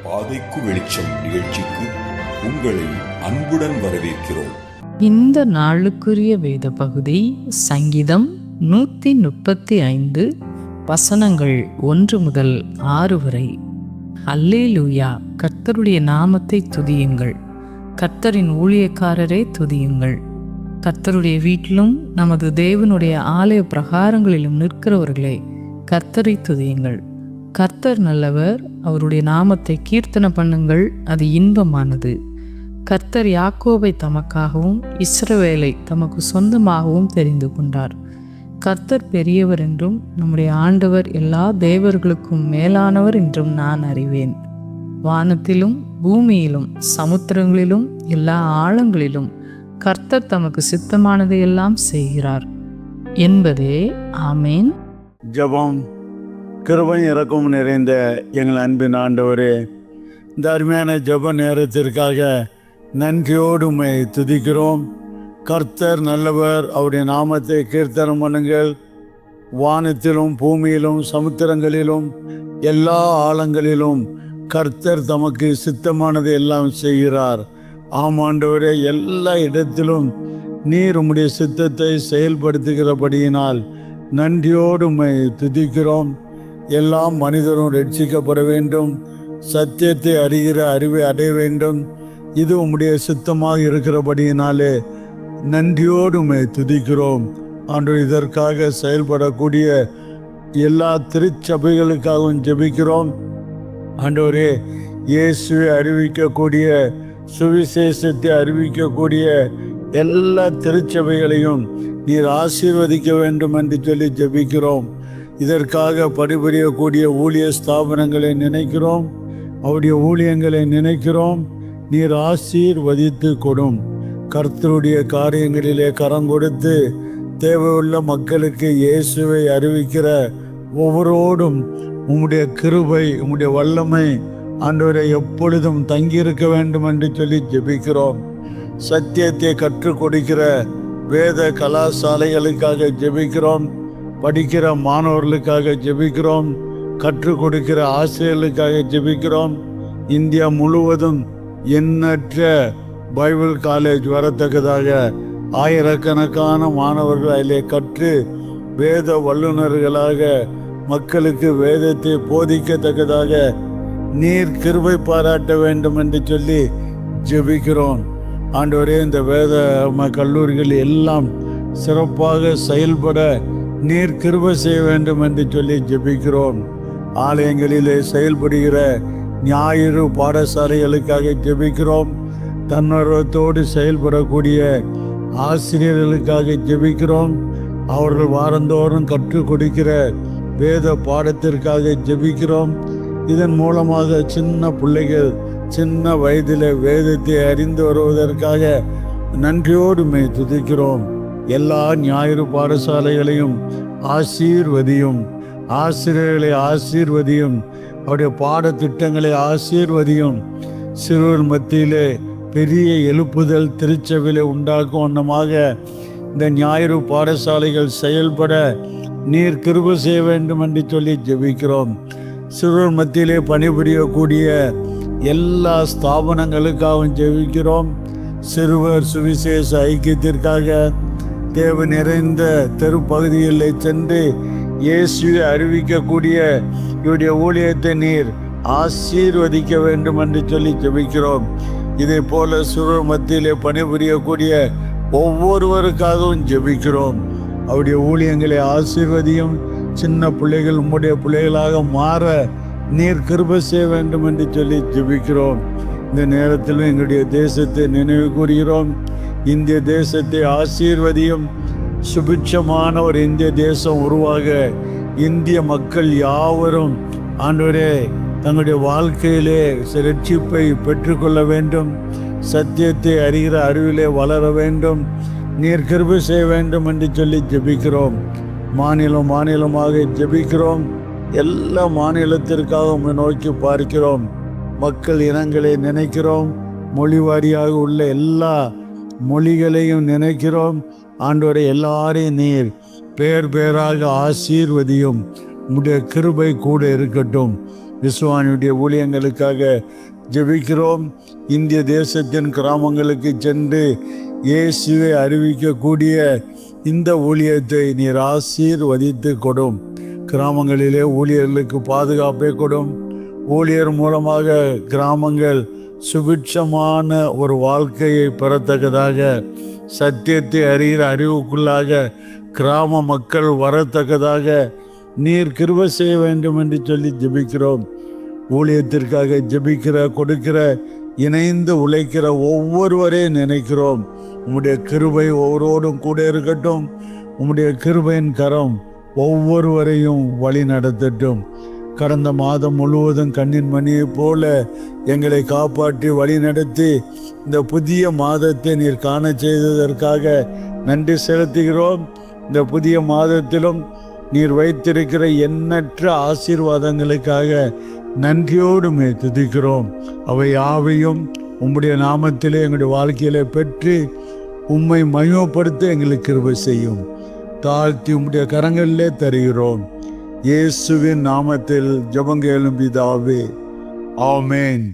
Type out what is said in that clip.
பாதைக்கு வெளிச்சம் நிகழ்ச்சிக்கு உங்களை அன்புடன் வரவேற்கிறோம். இந்த நாளுக்குரிய வேத பகுதி சங்கீதம் 135 வசனங்கள் 1 முதல் 6 வரை. அல்லேலூயா, கர்த்தருடைய நாமத்தை துதியுங்கள். கர்த்தரின் ஊழியக்காரரே துதியுங்கள். கர்த்தருடைய வீட்டிலும் நமது தேவனுடைய ஆலய பிரகாரங்களிலும் நிற்கிறவர்களே கர்த்தரை துதியுங்கள். கர்த்தர் நல்லவர், அவருடைய நாமத்தை கீர்த்தனை பண்ணுங்கள், அது இன்பமானது. கர்த்தர் யாக்கோபை தமக்காகவும் இஸ்ரவேலை தமக்கு சொந்தமாகவும் தெரிந்து கொண்டார். கர்த்தர் பெரியவர் என்றும் நம்முடைய ஆண்டவர் எல்லா தேவர்களுக்கும் மேலானவர் என்றும் நான் அறிவேன். வானத்திலும் பூமியிலும் சமுத்திரங்களிலும் எல்லா ஆழங்களிலும் கர்த்தர் தமக்கு சித்தமானதையெல்லாம் செய்கிறார் என்பதே. ஆமேன். ஜெபம். கிருபை இரக்கம் நிறைந்த எங்கள் அன்பின் ஆண்டவரே, இந்த அருமையான ஜெப நேரத்திற்காக நன்றியோடு உம்மை துதிக்கிறோம். கர்த்தர் நல்லவர், அவருடைய நாமத்தை கீர்த்தனம் பண்ணுங்கள். வானத்திலும் பூமியிலும் சமுத்திரங்களிலும் எல்லா ஆழங்களிலும் கர்த்தர் தமக்கு சித்தமானதை எல்லாம் செய்கிறார். ஆமாண்டவரே, எல்லா இடத்திலும் நீர் உம்முடைய சித்தத்தை செயல்படுத்துகிறபடியினால் நன்றியோடு உம்மை துதிக்கிறோம். எல்லா மனிதரும் ரட்சிக்கப்பட வேண்டும், சத்தியத்தை அறிகிற அறிவை அடைய வேண்டும். இது உம்முடைய சித்தமாக இருக்கிறபடியினாலே நன்றியோடு உம்மை துதிக்கிறோம். ஆண்டு இதற்காக செயல்படக்கூடிய எல்லா திருச்சபைகளுக்காகவும் ஜெபிக்கிறோம். ஆண்டவரே, இயேசுவை அறிவிக்கக்கூடிய, சுவிசேஷத்தை அறிவிக்கக்கூடிய எல்லா திருச்சபைகளையும் நீர் ஆசீர்வதிக்க வேண்டும் என்று சொல்லி ஜெபிக்கிறோம். இதற்காக பணிபுரியக்கூடிய ஊழிய ஸ்தாபனங்களை நினைக்கிறோம், அவருடைய ஊழியங்களை நினைக்கிறோம். நீர் ஆசீர்வதித்து கொடும். கர்த்தருடைய காரியங்களிலே கரம் கொடுத்து தேவையுள்ள மக்களுக்கு இயேசுவை அறிவிக்கிற ஒவ்வொருவரோடும் உம்முடைய கிருபை, உம்முடைய வல்லமை ஆண்டவரை எப்பொழுதும் தங்கியிருக்க வேண்டும் என்று சொல்லி ஜெபிக்கிறோம். சத்தியத்தை கற்றுக் கொடுக்கிற வேத கலாசாலைகளுக்காக ஜெபிக்கிறோம். படிக்கிற மாணவர்களுக்காக ஜெபிக்கிறோம். கற்றுக் கொடுக்கிற ஆசிரியர்களுக்காக ஜெபிக்கிறோம். இந்தியா முழுவதும் எண்ணற்ற பைபிள் காலேஜ் வரத்தக்கதாக ஆயிரக்கணக்கான மாணவர்கள் அதிலே கற்று வேத வல்லுநர்களாக மக்களுக்கு வேதத்தை போதிக்கத்தக்கதாக நீர் கிருபை பாராட்ட வேண்டும் என்று சொல்லி ஜெபிக்கிறோம். ஆண்டவரே, இந்த வேத கல்லூரிகள் எல்லாம் சிறப்பாக செயல்பட நீர் கிருபை செய்ய வேண்டும் என்று சொல்லி ஜெபிக்கிறோம். ஆலயங்களிலே செயல்படுகிற ஞாயிறு பாடசாலைகளுக்காக ஜெபிக்கிறோம். தன்னர்வத்தோடு செயல்படக்கூடிய ஆசிரியர்களுக்காக ஜெபிக்கிறோம். அவர்கள் வாரந்தோறும் கற்றுக் கொடுக்கிற வேத பாடத்திற்காக ஜெபிக்கிறோம். இதன் மூலமாக சின்ன பிள்ளைகள் சின்ன வயதில் வேதத்தை அறிந்து வருவதற்காக நன்றியோடு துதிக்கிறோம். எல்லா ஞாயிறு பாடசாலைகளையும் ஆசீர்வதியும், ஆசிரியர்களை ஆசீர்வதியும், அவருடைய பாடத்திட்டங்களை ஆசீர்வதியும். சிறுவர் மத்தியிலே பெரிய எழுப்புதல் திருச்சபையிலே உண்டாக்கும் வண்ணமாக இந்த ஞாயிறு பாடசாலைகள் செயல்பட நீர் கிருபை செய்ய வேண்டும் என்று சொல்லி ஜெபிக்கிறோம். சிறுவர் மத்தியிலே பணிபுரியக்கூடிய எல்லா ஸ்தாபனங்களுக்காகவும் ஜெபிக்கிறோம். சிறுவர் சுவிசேஷ ஐக்கியத்திற்காக தேவ நிறைந்த தெருப்பகுதிகளில் சென்று இயேசுவை அறிவிக்கக்கூடிய இவருடைய ஊழியத்தை நீர் ஆசீர்வதிக்க வேண்டும் என்று சொல்லி ஜெபிக்கிறோம். இதே போல சிறுவர் மத்தியிலே பணிபுரியக்கூடிய ஒவ்வொருவருக்காகவும் ஜெபிக்கிறோம். அவருடைய ஊழியங்களை ஆசீர்வதியும். சின்ன பிள்ளைகள் உம்முடைய பிள்ளைகளாக மாற நீர் கிருபை செய்ய வேண்டும் என்று சொல்லி ஜெபிக்கிறோம். இந்த நேரத்திலும் எங்களுடைய தேசத்தை நினைவு கூறுகிறோம். இந்திய தேசத்தை ஆசீர்வதியும். சுபிட்சமான ஒரு இந்திய தேசம் உருவாக இந்திய மக்கள் யாவரும் ஆண்டவரே தங்களுடைய வாழ்க்கையிலே ரட்சிப்பை பெற்றுக்கொள்ள வேண்டும். சத்தியத்தை அறிகிற அறிவிலே வளர வேண்டும். நீர் கிருபை செய்ய வேண்டும் என்று சொல்லி ஜெபிக்கிறோம். மாநிலம் மாநிலமாக ஜெபிக்கிறோம். எல்லா மாநிலத்திற்காக நோக்கி பார்க்கிறோம். மக்கள் இனங்களை நினைக்கிறோம். மொழி வாரியாக உள்ள எல்லா மொழிகளையும் நினைக்கிறோம். ஆண்டவரை எல்லாரையும் நீர் பேர் பேராக ஆசீர்வதியும். உம்முடைய கிருபை கூட இருக்கட்டும். விசுவானுடைய ஊழியங்களுக்காக ஜெபிக்கிறோம். இந்திய தேசத்தின் கிராமங்களுக்கு சென்று இயேசுவை அறிவிக்கக்கூடிய இந்த ஊழியத்தை நீர் ஆசீர்வதித்து கொடும். கிராமங்களிலே ஊழியர்களுக்கு பாதுகாப்பை கொடும். ஊழியர் மூலமாக கிராமங்கள் சுபிட்சமான ஒரு வாழ்க்கையை பெறத்தக்கதாக, சத்தியத்தை அறிகிற அறிவுக்குள்ளாக கிராம மக்கள் வரத்தக்கதாக நீர் கிருபை செய்ய வேண்டும் என்று சொல்லி ஜெபிக்கிறோம். ஊழியத்திற்காக ஜெபிக்கிற, கொடுக்கிற, இணைந்து உழைக்கிற ஒவ்வொருவரையும் நினைக்கிறோம். உம்முடைய கிருபை ஒவ்வொருவரோடும் கூட இருக்கட்டும். உம்முடைய கிருபையின் கரம் ஒவ்வொருவரையும் வழி நடத்தட்டும். கடந்த மாதம் முழுவதும் கண்ணின் மணியைப் போல எங்களை காப்பாற்றி வழி நடத்தி இந்த புதிய மாதத்தை நீர் காண செய்ததற்காக நன்றி செலுத்துகிறோம். இந்த புதிய மாதத்திலும் நீர் வைத்திருக்கிற எண்ணற்ற ஆசீர்வாதங்களுக்காக நன்றியோடு துதிக்கிறோம். அவை யாவையும் உம்முடைய நாமத்திலே எங்களுடைய வாழ்க்கையிலே பெற்று உம்மை மகிமைப்படுத்த எங்களுக்கு கிருபை செய்யும். தாழ்த்தி உம்முடைய கரங்களிலே தருகிறோம். இயேசுவின் நாமத்தில் ஜெபம் கேளும் பிதாவே, ஆமென்.